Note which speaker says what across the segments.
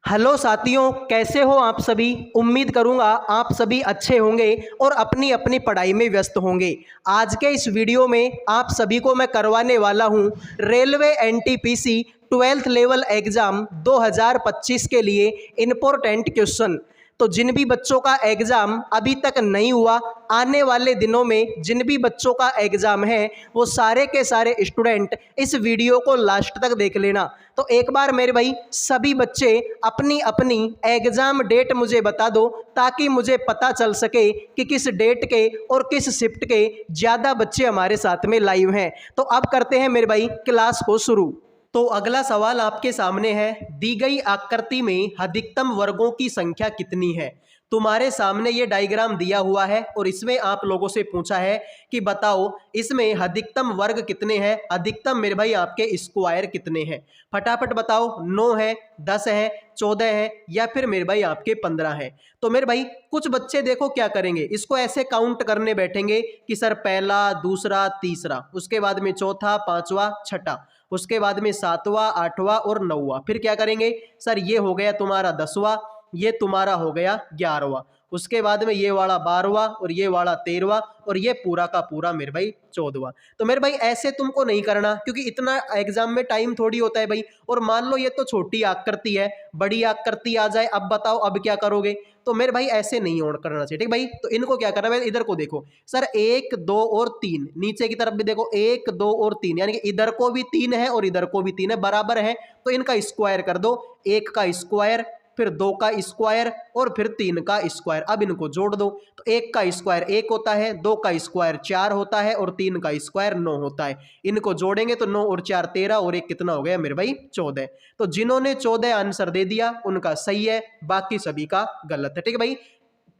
Speaker 1: Hello साथियों, कैसे हो आप सभी। उम्मीद करूंगा आप सभी अच्छे होंगे और अपनी अपनी पढ़ाई में व्यस्त होंगे। आज के इस वीडियो में आप सभी को मैं करवाने वाला हूं railway NTPC 12th level exam 2025 के लिए इम्पोर्टेंट क्वेश्चन। तो जिन भी बच्चों का एग्ज़ाम अभी तक नहीं हुआ, आने वाले दिनों में जिन भी बच्चों का एग्ज़ाम है वो सारे के सारे स्टूडेंट इस वीडियो को लास्ट तक देख लेना। तो एक बार मेरे भाई सभी बच्चे अपनी अपनी एग्ज़ाम डेट मुझे बता दो, ताकि मुझे पता चल सके कि किस डेट के और किस शिफ्ट के ज़्यादा बच्चे हमारे साथ में लाइव हैं। तो अब करते हैं मेरे भाई क्लास को शुरू। तो अगला सवाल आपके सामने है, दी गई आकृति में अधिकतम वर्गों की संख्या कितनी है। तुम्हारे सामने ये डायग्राम दिया हुआ है और इसमें आप लोगों से पूछा है कि बताओ इसमें अधिकतम वर्ग कितने हैं। अधिकतम मेरे भाई आपके स्क्वायर कितने हैं, फटाफट बताओ। 9 है, 10 है, 14 है या फिर मेरे भाई आपके 15 है। तो मेरे भाई कुछ बच्चे देखो क्या करेंगे, इसको ऐसे काउंट करने बैठेंगे कि सर पहला, दूसरा, तीसरा, उसके बाद में चौथा, पांचवा, छठा, उसके बाद में सातवां, आठवां और नौवां। फिर क्या करेंगे, सर ये हो गया तुम्हारा 10वां, ये तुम्हारा हो गया 11वां, उसके बाद में ये वाला 12वां और ये वाला 13वां और ये पूरा का पूरा मेरे भाई 14वां। तो मेरे भाई ऐसे तुमको नहीं करना, क्योंकि इतना एग्जाम में टाइम थोड़ी होता है भाई। और मान लो ये तो छोटी आकृति है, बड़ी आकृति आ जाए, अब बताओ अब क्या करोगे। तो मेरे भाई ऐसे नहीं और करना चाहिए, ठीक भाई। तो इनको क्या करना है, इधर को देखो सर, 1 2 और 3, नीचे की तरफ भी देखो 1 2 और 3, यानी कि इधर को भी 3 है और इधर को भी 3 है, बराबर है। तो इनका स्क्वायर कर दो, 1 का स्क्वायर, फिर 2 का स्क्वायर और फिर 3 का स्क्वायर। अब इनको जोड़ दो, तो 1 का स्क्वायर 1 होता है, 2 का स्क्वायर 4 होता है और 3 का स्क्वायर 9 होता है। इनको जोड़ेंगे तो 9 और 4 13 और 1 कितना हो गया मेरे भाई 14। तो जिन्होंने 14 आंसर दे दिया उनका सही है, बाकी सभी का गलत है, ठीक है भाई।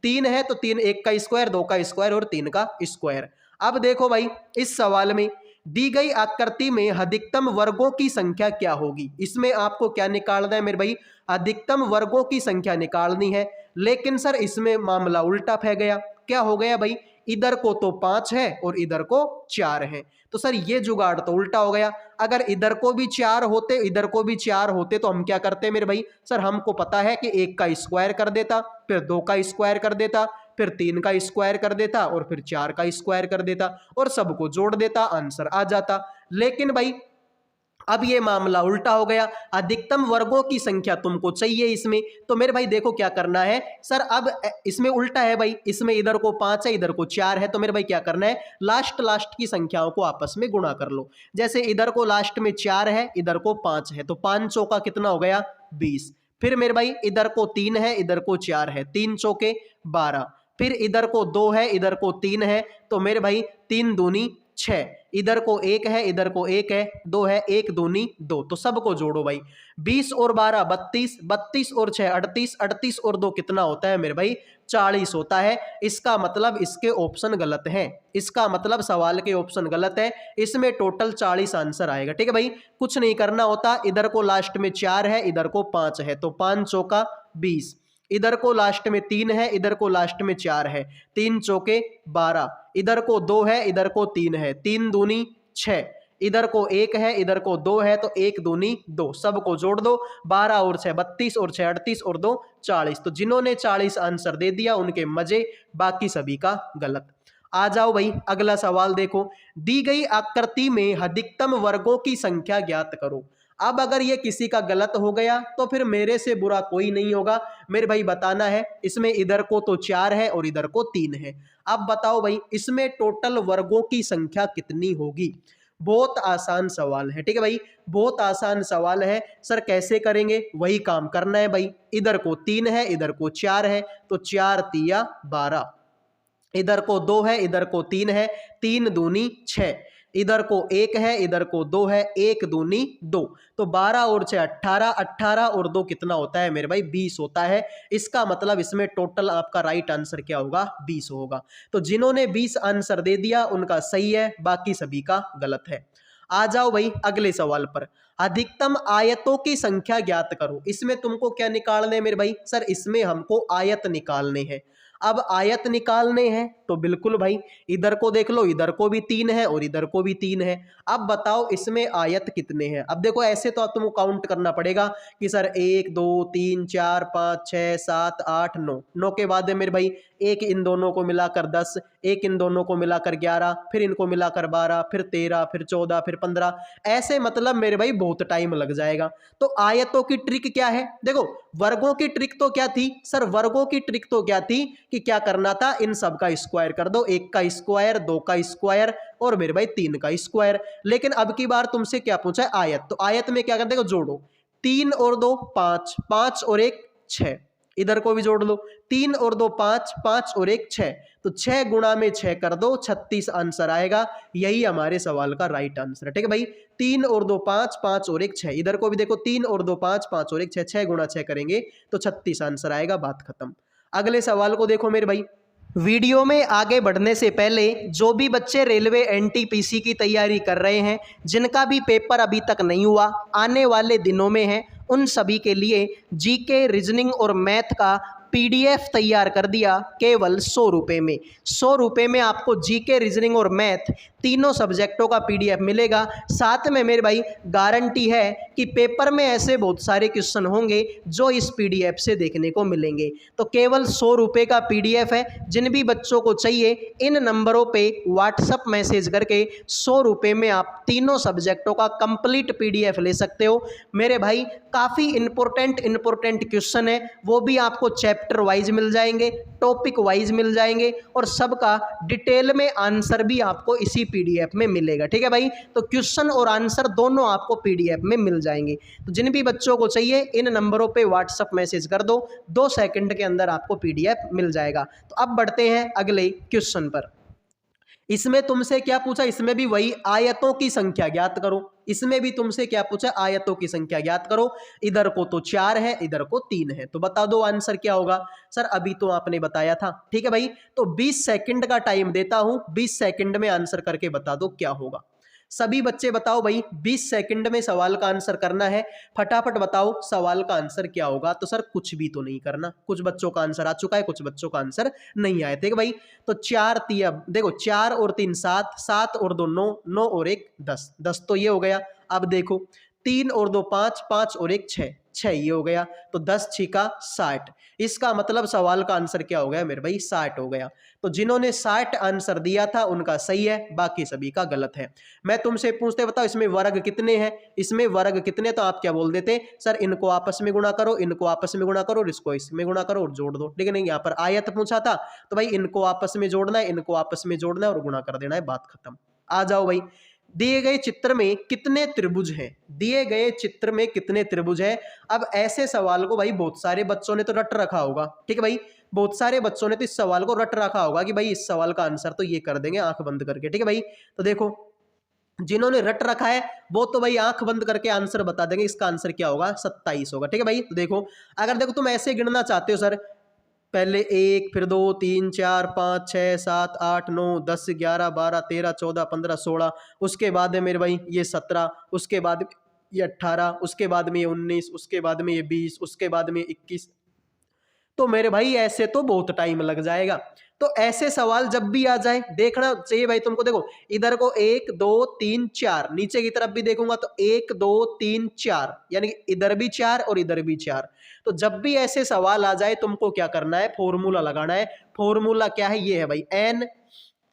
Speaker 1: 3 है तो 3, 1 का स्क्वायर, 2 का स्क्वायर और 3 का स्क्वायर। अब देखो भाई इस सवाल में दी गई आकृति में अधिकतम वर्गों की संख्या क्या होगी। इसमें आपको क्या निकालना है मेरे भाई, अधिकतम वर्गों की संख्या निकालनी है। लेकिन सर इसमें मामला उल्टा फै गया। क्या हो गया भाई, इधर को तो 5 है और इधर को 4 है। तो सर ये जुगाड़ तो उल्टा हो गया। अगर इधर को भी 4 होते, इधर को भी 4 होते तो हम क्या करते मेरे भाई, सर हमको पता है कि 1 का स्क्वायर कर देता, फिर 2 का स्क्वायर कर देता, फिर 3 का स्क्वायर कर देता और फिर 4 का स्क्वायर कर देता और सबको जोड़ देता, आंसर आ जाता। लेकिन भाई अब ये मामला उल्टा हो गया, अधिकतम वर्गों की संख्या तुमको चाहिए इसमें। तो मेरे भाई देखो क्या करना है, सर अब इसमें उल्टा है भाई, इसमें इधर को 5 है, इधर को 4 है। तो मेरे भाई क्या करना है, लास्ट की संख्याओं को आपस में गुणा कर लो। जैसे इधर को लास्ट में 4 है, इधर को 5 है, तो 5 चौका कितना हो गया 20। फिर मेरे भाई इधर को 3 है, इधर को 4 है, 3 चौके 12। फिर इधर को 2 है, इधर को 3 है, तो मेरे भाई 3 दूनी 6, इधर को 1 है, इधर को 1 है, 2 है, 1 दूनी 2। तो सबको जोड़ो भाई, 20 और 12 32, 32 और 6 38, 38 और 2 कितना होता है मेरे भाई 40 होता है। इसका मतलब इसके ऑप्शन गलत हैं, इसका मतलब सवाल के ऑप्शन गलत है। इसमें टोटल 40 आंसर आएगा, ठीक है भाई। कुछ नहीं करना होता, इधर को लास्ट में 4 है, इधर को 5 है, तो 5 चौका 20, इधर को लास्ट में 3 है, इधर को लास्ट में 4 है, 3 चौके 12, इधर को 2 है, इधर को 3 है, 3 दूनी 6, इधर को 1 है, इधर को 2 है, तो 1 दूनी 2, सबको जोड़ दो, 12 और 6 32 और 6 38 और 2 40। तो जिन्होंने 40 आंसर दे दिया उनके मजे, बाकी सभी का गलत। आ जाओ भाई अगला सवाल देखो, दी गई आकृति में अधिकतम वर्गों की संख्या ज्ञात करो। अब अगर ये किसी का गलत हो गया तो फिर मेरे से बुरा कोई नहीं होगा। मेरे भाई बताना है, इसमें इधर को तो 4 है और इधर को 3 है। अब बताओ भाई इसमें टोटल वर्गों की संख्या कितनी होगी। बहुत आसान सवाल है, ठीक है भाई, बहुत आसान सवाल है। सर कैसे करेंगे, वही काम करना है भाई। इधर को 3 है, इधर को 4 है, तो 4 तिया 12, इधर को 2 है, इधर को 3 है, 3 दूनी 6, इधर को 1 है, इधर को 2 है, 1 दूनी 2, तो 12 और 6 18, 18 और 2 कितना होता है मेरे भाई 20 होता है। इसका मतलब इसमें टोटल आपका राइट आंसर क्या होगा 20 होगा। तो जिन्होंने 20 आंसर दे दिया उनका सही है, बाकी सभी का गलत है। आ जाओ भाई अगले सवाल पर, अधिकतम आयतों की संख्या ज्ञात करो। इसमें तुमको क्या निकालने मेरे भाई, सर इसमें हमको आयत निकालने हैं। अब आयत निकालने हैं तो बिल्कुल भाई, इधर को देख लो, इधर को भी 3 है और इधर को भी 3 है। अब बताओ इसमें आयत कितने हैं। अब देखो ऐसे तो तुमको काउंट करना पड़ेगा कि सर 1 2 3 4 5 6 7 8 9, 9 के बाद है मेरे भाई एक इन दोनों को मिलाकर 10, एक इन दोनों को मिलाकर 11, फिर इनको मिलाकर 12, फिर 13, फिर 14, फिर 15, ऐसे मतलब मेरे भाई बहुत टाइम लग जाएगा। तो आयतों की ट्रिक क्या है, देखो वर्गों की ट्रिक तो क्या थी सर, वर्गों की ट्रिक तो क्या थी कि क्या करना था, इन सब का स्क्वायर कर दो, 1 का स्क्वायर, 2 का स्क्वायर और मेरे भाई 3 का स्क्वायर। लेकिन अब की बार तुमसे क्या पूछा है, आयत, तो आयत में क्या करते हो, जोड़ो, 3 और 2 5, 5 और 1 6, इधर को भी जोड़ लो, 3 और 2 5, 5 और 1 6, तो 6 गुणा में 6 कर दो, 36 आंसर आएगा। यही हमारे सवाल का राइट आंसर है। ठीक है भाई, 3 और 2 5, 5 और 1 6, इधर को भी देखो 3 और 2 5, 5 और 1 6, 6 गुणा 6 करेंगे तो 36 आंसर आएगा, बात खत्म। अगले सवाल को देखो मेरे भाई। वीडियो में आगे बढ़ने से पहले जो भी बच्चे रेलवे एनटीपीसी की तैयारी कर रहे हैं, जिनका भी पेपर अभी तक नहीं हुआ, आने वाले दिनों में है, उन सभी के लिए जीके, रीजनिंग और मैथ का पीडीएफ तैयार कर दिया केवल 100 रुपये में। 100 रुपये में आपको जीके, रीजनिंग और मैथ तीनों सब्जेक्टों का पीडीएफ मिलेगा। साथ में मेरे भाई गारंटी है कि पेपर में ऐसे बहुत सारे क्वेश्चन होंगे जो इस पीडीएफ से देखने को मिलेंगे। तो केवल 100 रुपये का पीडीएफ है। जिन भी बच्चों को चाहिए इन नंबरों पे व्हाट्सअप मैसेज करके 100 रुपये में आप तीनों सब्जेक्टों का कंप्लीट पीडीएफ ले सकते हो। मेरे भाई काफ़ी इंपॉर्टेंट क्वेश्चन है, वो भी आपको चैप्टर वाइज मिल जाएंगे, टॉपिक वाइज मिल जाएंगे और सबका डिटेल में आंसर भी आपको इसी पीडीएफ में मिलेगा। ठीक है भाई, तो क्वेश्चन और आंसर दोनों आपको पीडीएफ में मिल जाएंगे। तो जिन भी बच्चों को चाहिए इन नंबरों पे व्हाट्सएप मैसेज कर दो, 2 सेकंड के अंदर आपको पीडीएफ मिल जाएगा। तो अब बढ़ते हैं अगले क्वेश्चन पर। इसमें तुमसे क्या पूछा, इसमें भी वही आयतों की संख्या ज्ञात करो। इसमें भी तुमसे क्या पूछा, आयतों की संख्या ज्ञात करो। इधर को तो 4 है, इधर को 3 है, तो बता दो आंसर क्या होगा। सर अभी तो आपने बताया था। ठीक है भाई, तो 20 सेकंड का टाइम देता हूं, 20 सेकंड में आंसर करके बता दो क्या होगा। सभी बच्चे बताओ भाई, 20 सेकंड में सवाल का आंसर करना है। फटाफट बताओ सवाल का आंसर क्या होगा। तो सर कुछ भी तो नहीं करना, कुछ बच्चों का आंसर आ चुका है, कुछ बच्चों का आंसर नहीं आया। ठीक है भाई, तो 4 3, देखो 4 और 3 7, 7 और 2 9, 9 और 1 10, 10 तो ये हो गया। अब देखो 3 और 2 5, 5 और 1 6, 6 ये हो गया, तो 10 6 60। इसका मतलब सवाल का आंसर क्या हो गया मेरे भाई, 60 हो गया। तो जिन्होंने 60 आंसर दिया था उनका सही है, बाकी सभी का गलत है। मैं तुमसे पूछते बताओ इसमें वर्ग कितने हैं, इसमें वर्ग कितने, तो आप क्या बोल देते, सर इनको आपस में गुणा करो, इनको आपस में गुणा करो और इसको इसमें गुणा करो और जोड़ दो। लेकिन यहाँ पर आयत पूछा था, तो भाई इनको आपस में जोड़ना है, इनको आपस में जोड़ना है और गुणा कर देना है, बात खत्म। आ जाओ भाई, दिए गए चित्र में कितने त्रिभुज हैं, दिए गए चित्र में कितने त्रिभुज हैं। अब ऐसे सवाल को भाई बहुत सारे बच्चों ने तो रट रखा होगा। ठीक है भाई, बहुत सारे बच्चों ने तो इस सवाल को रट रखा होगा कि भाई इस सवाल का आंसर तो ये कर देंगे आंख बंद करके। ठीक है भाई, तो देखो जिन्होंने रट रखा है वो तो भाई आंख बंद करके आंसर बता देंगे, इसका आंसर क्या होगा, 27 होगा। ठीक है भाई, तो देखो अगर देखो तुम ऐसे गिनना चाहते हो सर, पहले 1, फिर 2 3 4 5 6 7 8 9 10 11 12 13 14 15 16, उसके बाद है मेरे भाई ये 17, उसके बाद ये 18, उसके बाद में ये 19, उसके बाद में ये 20, उसके बाद में 21। तो मेरे भाई ऐसे तो बहुत टाइम लग जाएगा। तो ऐसे सवाल जब भी आ जाए देखना चाहिए भाई तुमको। देखो इधर को 1 2 3 4, नीचे की तरफ भी देखूंगा तो 1 2 3 4, यानी इधर भी 4 और इधर भी 4। तो जब भी ऐसे सवाल आ जाए तुमको क्या करना है, फॉर्मूला लगाना है। फॉर्मूला क्या है, ये है भाई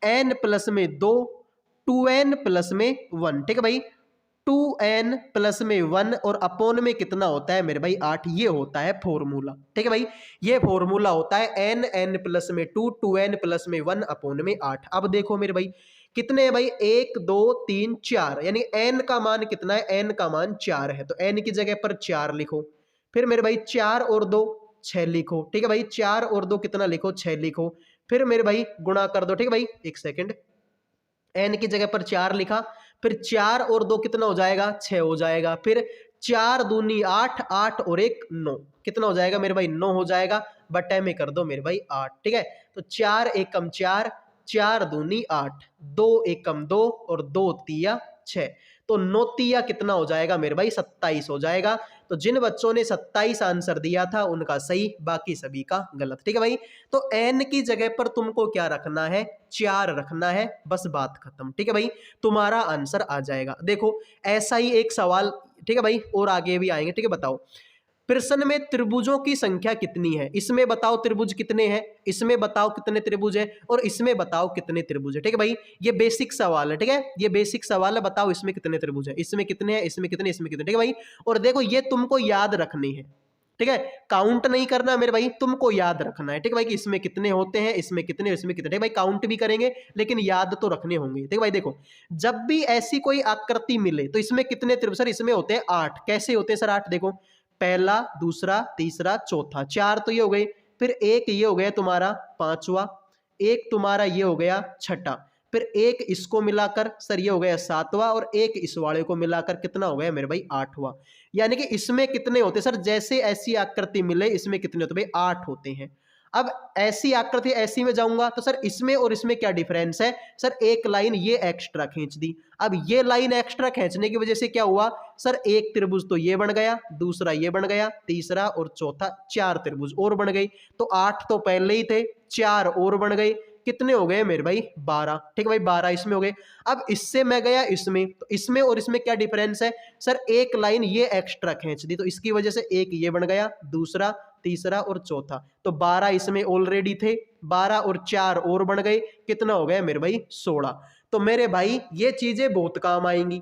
Speaker 1: n प्लस में 2, 2n प्लस में 1। ठीक है भाई, 2n प्लस में 1 और अपोन में कितना होता है मेरे भाई 8, ये होता है फॉर्मूला। ठीक है भाई, ये फॉर्मूला होता है n प्लस में 2, 2n प्लस में 1 अपोन में 8। अब देखो मेरे भाई कितने है भाई, 1 2 3 4, यानी n का मान कितना है, n का मान 4 है, तो n की जगह पर 4 लिखो। फिर मेरे भाई 4 और 2 6 लिखो। ठीक है भाई, 4 और 2 कितना लिखो, 6 लिखो। फिर मेरे भाई गुणा कर दो। ठीक है भाई, एक सेकेंड, n की जगह पर 4 लिखा, फिर 4 और 2 कितना हो जाएगा, 6 हो जाएगा। फिर 4 दूनी 8, 8 और 1 9, कितना हो जाएगा मेरे भाई, 9 हो जाएगा। बटे में कर दो मेरे भाई 8। ठीक है, तो 4 एकम 4, 4 दूनी 8, 2 एकम 2 और 2 तिया 6, तो 9 तिया कितना हो जाएगा मेरे भाई 27 हो जाएगा। तो तो जिन बच्चों ने 27 आंसर दिया था उनका सही, बाकी सभी का गलत। ठीक है भाई, तो n की जगह पर तुमको क्या रखना है, 4 रखना है, बस बात खत्म। ठीक है भाई, तुम्हारा आंसर आ जाएगा। देखो ऐसा ही एक सवाल, ठीक है भाई, और आगे भी आएंगे। ठीक है, बताओ प्रश्न में त्रिभुजों की संख्या कितनी है, इसमें बताओ त्रिभुज कितने हैं, इसमें बताओ कितने त्रिभुज हैं, और इसमें बताओ कितने त्रिभुज है। ठीक है भाई, ये बेसिक सवाल है। ठीक है, ये बेसिक सवाल है, बताओ इसमें कितने त्रिभुज है, इसमें कितने हैं, इसमें कितने, इसमें कितने। ठीक है भाई, और देखो ये तुमको याद रखनी है। ठीक है, काउंट नहीं करना मेरे भाई, तुमको याद रखना है। ठीक है भाई, कि इसमें कितने होते हैं, इसमें कितने, इसमें कितने। ठीक है भाई, काउंट भी करेंगे लेकिन याद तो रखने होंगे। ठीक है भाई, देखो जब भी ऐसी कोई आकृति मिले तो इसमें कितने त्रिभुज, सर इसमें होते हैं 8। कैसे होते हैं सर 8, देखो पहला, दूसरा, तीसरा, चौथा, 4 तो ये हो गए, फिर एक ये हो गया तुम्हारा 5वां, एक तुम्हारा ये हो गया 6ठा, फिर एक इसको मिलाकर सर ये हो गया 7वां, और एक इस वाले को मिलाकर कितना हो गया मेरे भाई 8वां। यानी कि इसमें कितने होते सर, जैसे ऐसी आकृति मिले इसमें कितने होते भाई 8 होते हैं। अब ऐसी आकृति ऐसी में जाऊंगा तो सर इसमें और इसमें क्या डिफरेंस है, सर एक लाइन ये एक्स्ट्रा खींच दी। अब ये लाइन एक्स्ट्रा खींचने की वजह से क्या हुआ सर, एक त्रिभुज तो ये बन गया, दूसरा ये बन गया, तीसरा और चौथा, 4 त्रिभुज और बन गई। तो 8 तो पहले ही थे, 4 और बन गए, कितने हो गए मेरे भाई 12। ठीक है भाई, 12 इसमें हो गए। अब इससे मैं गया इसमें, तो इसमें और इसमें क्या डिफरेंस है सर, एक लाइन ये एक्स्ट्रा खींच दी, तो इसकी वजह से एक ये बन गया, दूसरा, तीसरा और चौथा, तो 12 इसमें ऑलरेडी थे, 12 और 4 और बन गए, कितना हो गया मेरे भाई 16। तो मेरे भाई ये चीजें बहुत काम आएंगी।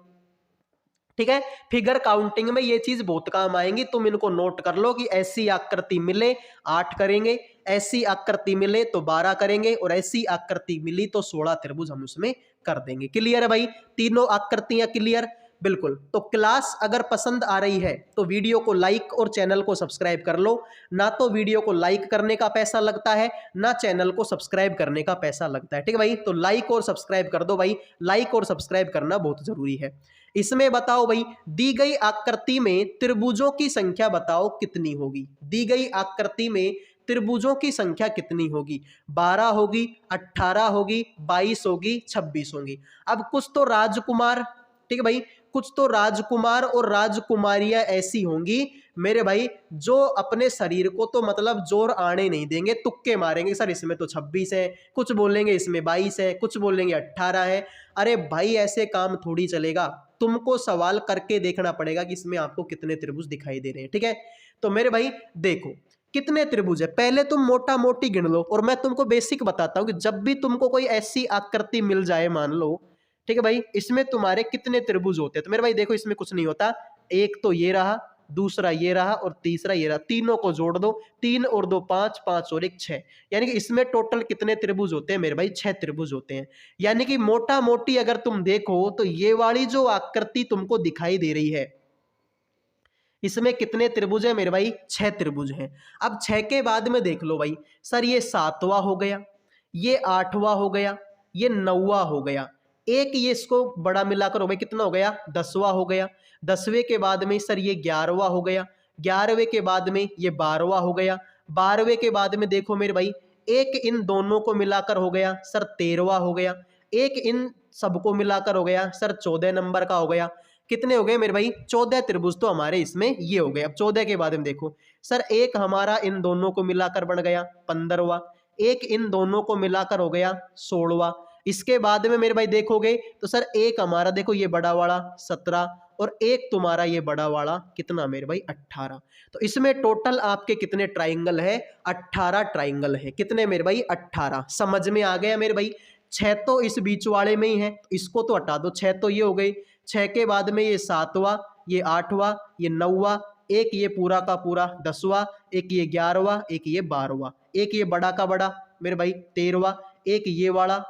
Speaker 1: ठीक है, फिगर काउंटिंग में ये चीज बहुत काम आएंगी, तुम इनको नोट कर लो कि ऐसी आकृति मिले 8 करेंगे, ऐसी आकृति मिले तो 12 करेंगे, और ऐसी आकृति मिली तो 16 त्रिभुज हम उसमें कर देंगे। क्लियर है भाई, तीनों आकृतियां क्लियर, बिल्कुल। तो क्लास अगर पसंद आ रही है तो वीडियो को लाइक और चैनल को सब्सक्राइब कर लो। ना तो वीडियो को लाइक करने का पैसा लगता है, ना चैनल को सब्सक्राइब करने का पैसा लगता है। ठीक है भाई, तो लाइक और सब्सक्राइब कर दो भाई, लाइक और सब्सक्राइब करना बहुत जरूरी है। इसमें बताओ भाई, दी गई आकृति में त्रिभुजों की संख्या बताओ कितनी होगी। दी गई आकृति में त्रिभुजों की संख्या कितनी होगी, 12 होगी, 18 होगी, 22 होगी, 26 होगी। अब कुछ तो राजकुमार, ठीक है भाई, कुछ तो राजकुमार और राजकुमारियां ऐसी होंगी मेरे भाई जो अपने शरीर को तो मतलब जोर आने नहीं देंगे, तुक्के मारेंगे, सर इसमें तो 26 है, कुछ बोलेंगे इसमें 22 है, कुछ बोलेंगे 18 है। अरे भाई ऐसे काम थोड़ी चलेगा, तुमको सवाल करके देखना पड़ेगा कि इसमें आपको कितने त्रिभुज दिखाई दे रहे हैं। ठीक है, तो मेरे भाई देखो कितने त्रिभुज है, पहले तुम मोटा मोटी गिन लो, और मैं तुमको बेसिक बताता हूं कि जब भी तुमको कोई ऐसी आकृति मिल जाए, मान लो ठीक है भाई, इसमें तुम्हारे कितने त्रिभुज होते हैं, तो मेरे भाई देखो इसमें कुछ नहीं होता, एक तो ये रहा, दूसरा ये रहा, और तीसरा ये रहा, तीनों को जोड़ दो, 3 और 2 5, 5 और 1 6, यानी कि इसमें टोटल कितने त्रिभुज होते हैं मेरे भाई 6 त्रिभुज होते हैं। यानी कि मोटा मोटी अगर तुम देखो तो ये वाली जो आकृति तुमको दिखाई दे रही है इसमें कितने त्रिभुज है मेरे भाई 6 त्रिभुज हैं। अब 6 के बाद में देख लो भाई, सर ये 7वां हो गया, ये 8वां हो गया, ये 9वां हो गया, एक ये इसको बड़ा मिलाकर हो गया, कितना हो गया 10वां हो गया, 10वें के बाद में सर ये 11वां हो गया, 11वें के बाद में ये 12वां हो गया, 12वें के बाद में देखो मेरे भाई एक इन दोनों को मिलाकर हो गया सर 13वां हो गया, एक इन सबको मिलाकर हो गया सर 14 नंबर का हो गया। कितने हो गए मेरे भाई 14 त्रिभुज तो हमारे इसमें ये हो गए। अब 14 के बाद में देखो सर एक हमारा इन दोनों को मिलाकर बन गया 15वां, एक इन दोनों को मिलाकर हो गया 16वां। इसके बाद में मेरे भाई देखोगे तो सर एक हमारा देखो ये बड़ा वाला 17, और एक तुम्हारा ये बड़ा वाला कितना मेरे भाई 18। तो इसमें टोटल आपके कितने ट्राइंगल है 18 ट्राइंगल है। कितने मेरे भाई 18। समझ में आ गया मेरे भाई। 6 तो इस बीच वाले में ही है, इसको तो हटा दो, 6 तो ये हो गई, 6 के बाद में ये 7वां, ये 8वां, ये 9वां, एक ये पूरा का पूरा 10वां, एक ये 11वां, एक ये 12वां, एक ये बड़ा का बड़ा मेरे भाई 13वां, एक ये वाला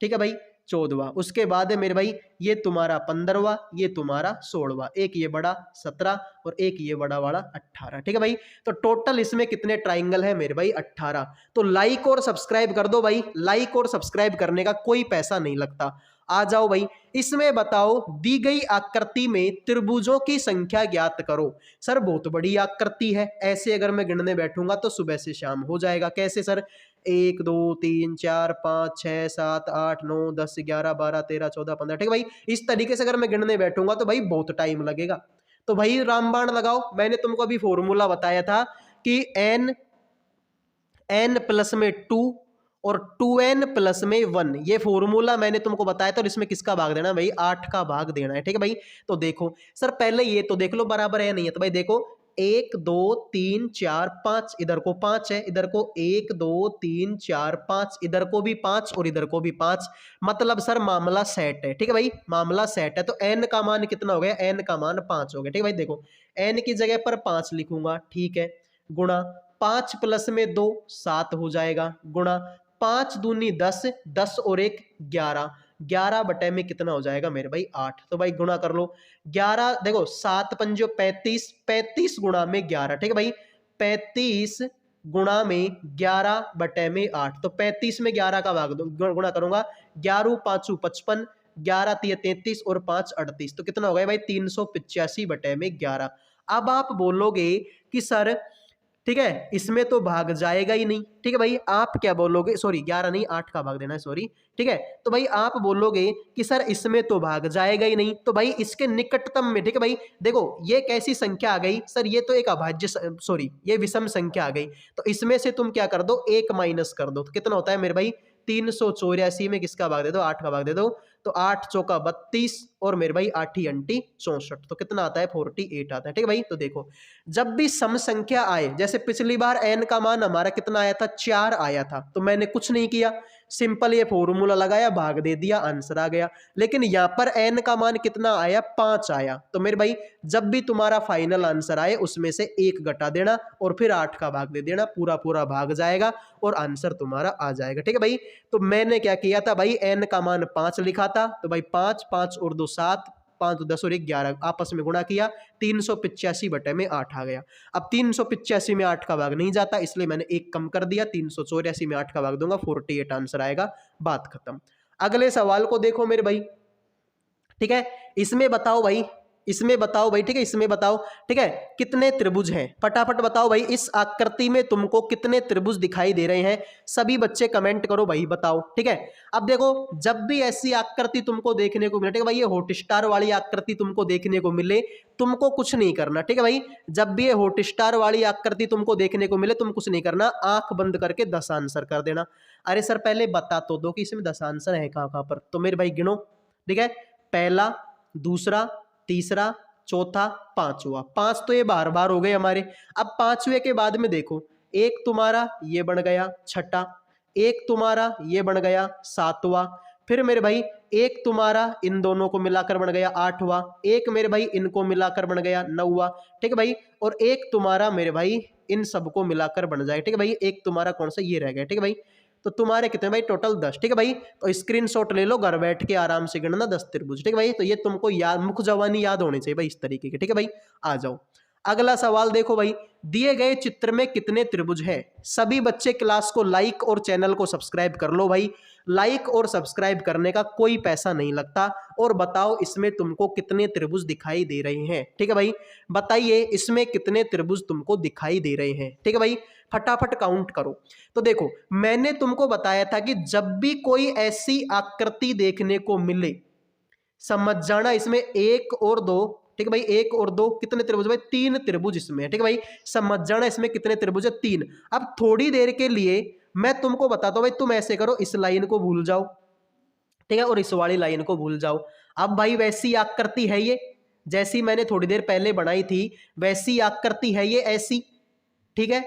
Speaker 1: ठीक है भाई 14वां, उसके बाद है मेरे भाई ये तुम्हारा 15वां, ये तुम्हारा 16वां, एक ये बड़ा 17 और एक ये बड़ा वाला 18। ठीक है भाई, तो टोटल इसमें कितने ट्राइंगल है मेरे भाई 18। तो लाइक और सब्सक्राइब कर दो भाई, लाइक और सब्सक्राइब करने का कोई पैसा नहीं लगता। आ जाओ भाई, इसमें बताओ दी गई आकृति में त्रिभुजों की संख्या ज्ञात करो। सर बहुत बड़ी आकृति है, ऐसे अगर मैं गिनने बैठूंगा तो सुबह से शाम हो जाएगा। कैसे सर 1 2 3 4 5 6 7 8 9 10 11 12 13 14 15। ठीक है भाई, इस तरीके से अगर मैं गिनने बैठूंगा तो भाई बहुत टाइम लगेगा। तो भाई रामबाण लगाओ। मैंने तुमको अभी फॉर्मूला बताया था कि n प्लस में 2 और 2n प्लस में 1, ये फॉर्मूला मैंने तुमको बताया था। और इसमें किसका भाग देना भाई, 8 का भाग देना है, ठीक है भाई। तो देखो सर पहले ये तो देख लो बराबर है नहीं है, तो भाई देखो 1 2 3 4 5, इधर को 5 है, इधर को 1 2 3 4 5, इधर को भी 5 और इधर को भी 5, मतलब सर मामला सेट है, ठीक है भाई, मामला सेट है। तो n का मान कितना हो गया, n का मान 5 हो गया, ठीक है भाई। देखो n की जगह पर 5 लिखूंगा, ठीक है, गुणा 5 प्लस में 2 7 हो जाएगा, गुणा 5 दूनी 10, 10 और 1 11, 11 बटे में कितना हो जाएगा मेरे भाई 8। तो भाई गुणा कर लो 11, देखो 7 पंजो 35, 35 गुणा में 11, ठीक है भाई, 35 गुणा में 11 बटे में 8। तो 35 में 11 का भाग गुणा करूंगा, 11 5 55, 11 3 33 और 5 38, तो कितना हो गया भाई 385 बटे में 11। अब आप बोलोगे कि सर ठीक है इसमें तो भाग जाएगा ही नहीं, ठीक है भाई, आप क्या बोलोगे, सॉरी 11 नहीं 8 का भाग देना है, सॉरी, ठीक है। तो भाई आप बोलोगे कि सर इसमें तो भाग जाएगा ही नहीं, तो भाई इसके निकटतम में, ठीक है भाई, देखो ये कैसी संख्या आ गई सर, ये तो एक अभाज्य, सॉरी ये विषम संख्या आ गई, तो इसमें से तुम क्या कर दो, 1 माइनस कर दो, तो कितना होता है मेरे भाई 384 में किसका भाग दे दो, 8 का भाग दे दो, तो 8 चौका 32 और मेरे भाई 8 ही अंटी 64, तो कितना आता है 48 आता है, ठीक है भाई। तो देखो जब भी सम संख्या आए, जैसे पिछली बार n का मान हमारा कितना आया था 4 आया था, तो मैंने कुछ नहीं किया, सिंपल ये फॉर्मूला लगाया, भाग दे दिया, आंसर आ गया। लेकिन यहां पर n का मान कितना आया 5 आया, तो मेरे भाई जब भी तुम्हारा फाइनल आंसर आए उसमें से 1 घटा देना और फिर 8 का भाग दे देना, पूरा पूरा भाग जाएगा और आंसर तुम्हारा आ जाएगा, ठीक है भाई। तो मैंने क्या किया था भाई, n का मान 5 लिखा था, तो भाई 5 5 और 2 7, 5 10 और 1 11, आपस में गुणा किया, 385 बटे में 8 आ गया। अब 385 में 8 का भाग नहीं जाता, इसलिए मैंने 1 कम कर दिया, 384 में 8 का भाग दूंगा, 48 आंसर आएगा, बात खत्म। अगले सवाल को देखो मेरे भाई, ठीक है, इसमें बताओ भाई, इसमें बताओ भाई, ठीक है, इसमें बताओ, ठीक है, कितने त्रिभुज हैं, फटाफट बताओ भाई, इस आकृति में तुमको कितने त्रिभुज दिखाई दे रहे हैं, सभी बच्चे कमेंट करो भाई, बताओ, ठीक है। अब देखो जब भी ऐसी आकृति तुमको देखने को मिले, ठीक है भाई, ये हॉट स्टार वाली आकृति तुमको देखने को मिले, तुमको कुछ नहीं करना, ठीक है भाई, जब भी ये हॉट स्टार वाली आकृति तुमको देखने को मिले, तुम कुछ नहीं करना, आंख बंद करके 10 आंसर कर देना। अरे सर पहले बता तो दो कि इसमें 10 आंसर है कहां कहां पर, तो मेरे भाई गिनो, ठीक है, पहला, दूसरा, तीसरा, चौथा, पांचवा, 5 तो ये बार बार हो गए हमारे। अब पांचवे के बाद में देखो, एक तुम्हारा ये बन गया छठा, एक तुम्हारा ये बन गया सातवां, फिर मेरे भाई एक तुम्हारा इन दोनों को मिलाकर बन गया आठवां, एक मेरे भाई इनको मिलाकर बन गया नौवां, ठीक है भाई, और एक तुम्हारा मेरे भाई इन सबको मिलाकर बन जाएगा, ठीक है भाई, एक तुम्हारा कौन सा ये रह गया, ठीक है भाई। तो तुम्हारे कितने भाई टोटल 10, ठीक है भाई। तो स्क्रीनशॉट ले लो, घर बैठ के आराम से गिनना 10 त्रिभुज, ठीक है भाई। तो ये तुमको याद, मुख जवानी याद होनी चाहिए भाई इस तरीके की, ठीक है भाई। आ जाओ अगला सवाल देखो भाई, दिए गए चित्र में कितने त्रिभुज हैं। सभी बच्चे क्लास को लाइक और चैनल को सब्सक्राइब कर लो भाई, लाइक और सब्सक्राइब करने का कोई पैसा नहीं लगता। और बताओ इसमें तुमको कितने त्रिभुज दिखाई दे रहे हैं, ठीक है भाई, बताइए इसमें कितने त्रिभुज तुमको दिखाई दे रहे हैं, ठीक है भाई, फटाफट काउंट करो। तो देखो मैंने तुमको बताया था कि जब भी कोई ऐसी आकृति देखने को मिले, समझ जाना इसमें 1 और 2, ठीक है भाई, 1 और 2 कितने त्रिभुज भाई, 3 त्रिभुज इसमें है, ठीक है भाई, समझ जाना इसमें कितने त्रिभुज है, 3। अब थोड़ी देर के लिए मैं तुमको बताता हूं भाई, तुम ऐसे करो, इस लाइन को भूल जाओ, ठीक है, और इस वाली लाइन को भूल जाओ। अब भाई वैसी आकृति है ये, जैसी मैंने थोड़ी देर पहले बनाई थी वैसी आकृति है ये, ऐसी, ठीक है।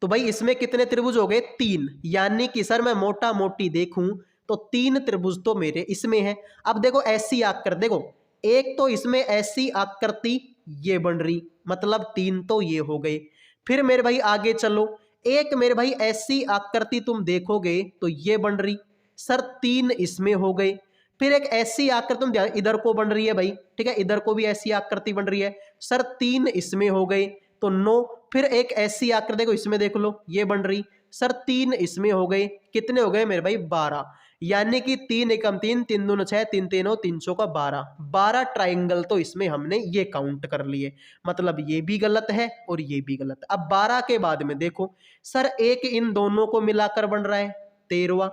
Speaker 1: तो भाई इसमें कितने त्रिभुज हो गए, 3, यानी कि सर मैं मोटा मोटी देखूं तो 3 त्रिभुज तो मेरे इसमें है। अब देखो ऐसी आकृति, देखो एक तो इसमें ऐसी आकृति ये बन रही, मतलब 3 तो ये हो गए। फिर मेरे भाई आगे चलो, एक मेरे भाई ऐसी आकृति तुम देखोगे तो ये बन रही, सर 3 इसमें हो गए। फिर एक ऐसी आकृति तुम इधर को बन रही है भाई, ठीक है, इधर को भी ऐसी आकृति बन रही है, सर 3 इसमें हो गए, तो 9। फिर एक ऐसी आकृति देखो इसमें देख लो ये बन रही, सर 3 इसमें हो गए, कितने हो गए मेरे भाई 12, यानी कि 3 एकम 3, 3 दूनी 6, 3 तीनों 300 का 12, 12 ट्राइंगल तो इसमें हमने ये काउंट कर लिए, मतलब ये भी गलत है और ये भी गलत है। अब 12 के बाद में देखो, सर एक इन दोनों को मिलाकर बन रहा है 13वां,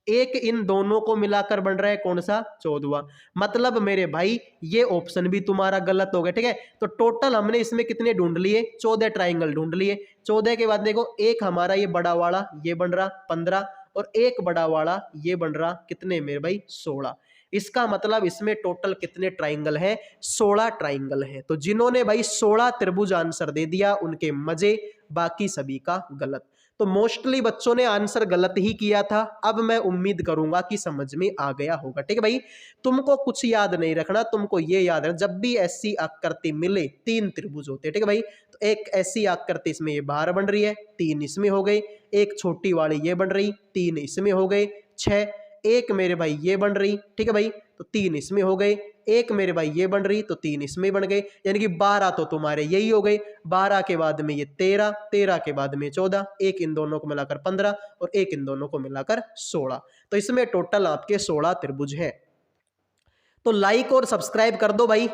Speaker 1: एक इन दोनों को मिलाकर बन रहा है कौन सा, 14वां। मतलब मेरे भाई ये ऑप्शन भी तुम्हारा गलत हो गया, ठीक है। तो टोटल हमने इसमें कितने ढूंढ लिए, 14 ट्राइंगल ढूंढ लिए। 14 के बाद देखो एक हमारा ये बड़ा वाला ये बन रहा 15 और एक बड़ा वाला ये बन रहा कितने मेरे भाई, 16। इसका मतलब इसमें टोटल कितने ट्राइंगल हैं, 16 ट्राइंगल हैं। तो जिन्होंने भाई 16 त्रिभुज आंसर दे दिया उनके मजे, बाकी सभी का गलत। तो मोस्टली बच्चों ने आंसर गलत ही किया था। अब मैं उम्मीद करूंगा कि समझ में आ गया होगा, ठीक है भाई। तुमको कुछ याद नहीं रखना, तुमको ये याद रखना जब भी ऐसी आकृति मिले, 3 त्रिभुज होते हैं, ठीक है भाई। तो एक ऐसी आकृति इसमें ये बाहर बन रही है, 3 इसमें हो गए, एक छोटी वाली ये बन रही, 3 इसमें हो गए, 6, एक मेरे भाई ये बन रही, ठीक है भाई, तो 3 इसमें हो गए, एक मेरे भाई ये बन रही तो 3 इसमें बन गए, यानी कि 12 तो तुम्हारे यही हो गए। 12 के बाद में ये 13, 13 के बाद में 14, एक इन दोनों को मिलाकर 15 और एक इन दोनों को मिलाकर 16। तो इसमें टोटल आपके 16 त्रिभुज हैं। तो लाइक और सब्सक्राइब कर दो भाई।